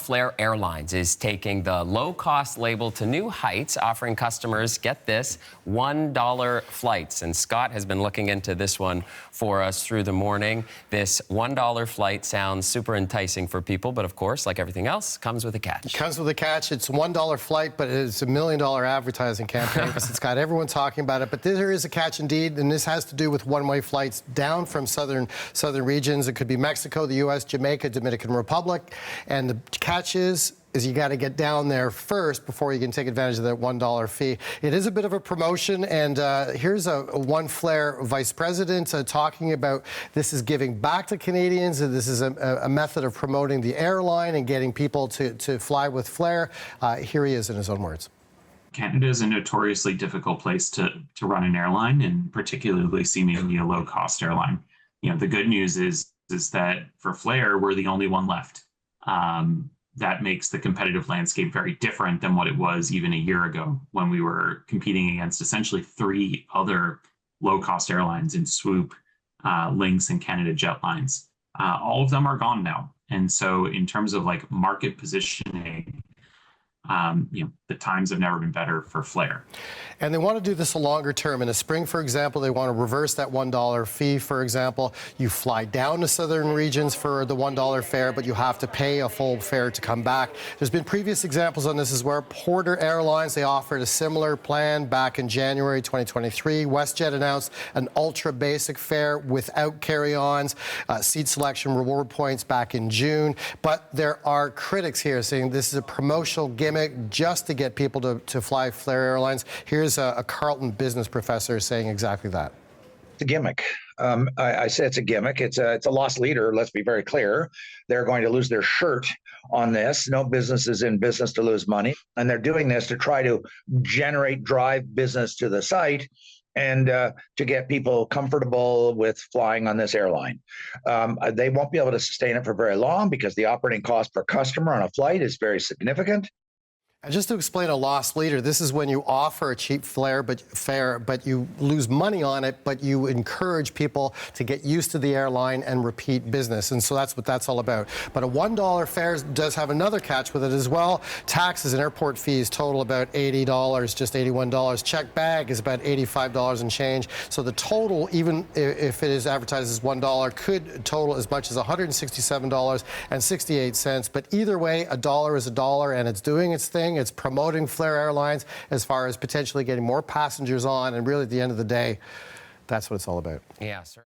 Flair Airlines is taking the low-cost label to new heights, offering customers, get this, $1 flights. And Scott has been looking into this one for us through the morning. This $1 flight sounds super enticing for people, but of course, like everything else, comes with a catch. It comes with a catch. It's a $1 flight, but it's $1 million advertising campaign because it's got everyone talking about it. But there is a catch indeed, and this has to do with one-way flights down from southern regions. It could be Mexico, the U.S., Jamaica, Dominican Republic. And the catch is you got to get down there first before you can take advantage of that $1 fee. It is a bit of a promotion, and here's one Flair vice president talking about this is giving back to Canadians, and this is a method of promoting the airline and getting people to fly with Flair. Here he is in his own words. Canada is a notoriously difficult place to run an airline, and particularly seemingly a low-cost airline. You know, the good news is that for Flair, we're the only one left. That makes the competitive landscape very different than what it was even a year ago when we were competing against essentially 3 other low-cost airlines in Swoop, Lynx, and Canada Jetlines. All of them are gone now. And so in terms of like market positioning, the times have never been better for Flair. And they want to do this a longer term. In the spring, for example, they want to reverse that $1 fee, for example. You fly down to southern regions for the $1 fare, but you have to pay a full fare to come back. There's been previous examples on this as well. Porter Airlines, they offered a similar plan back in January 2023. WestJet announced an ultra basic fare without carry-ons, seat selection, reward points back in June. But there are critics here saying this is a promotional gimmick just to get people to fly Flair Airlines. Here's a Carleton business professor saying exactly that. It's a gimmick. I say it's a gimmick. It's a lost leader. Let's be very clear. They're going to lose their shirt on this. No business is in business to lose money. And they're doing this to try to drive business to the site and to get people comfortable with flying on this airline. They won't be able to sustain it for very long because the operating cost per customer on a flight is very significant. And just to explain a lost leader, this is when you offer a cheap fare, but you lose money on it, but you encourage people to get used to the airline and repeat business. And so that's what that's all about. But a $1 fare does have another catch with it as well. Taxes and airport fees total about $80, just $81. Check bag is about $85 and change. So the total, even if it is advertised as $1, could total as much as $167.68. But either way, a dollar is a dollar, and it's doing its thing. It's promoting Flair Airlines as far as potentially getting more passengers on. And really, at the end of the day, that's what it's all about. Yeah, sir.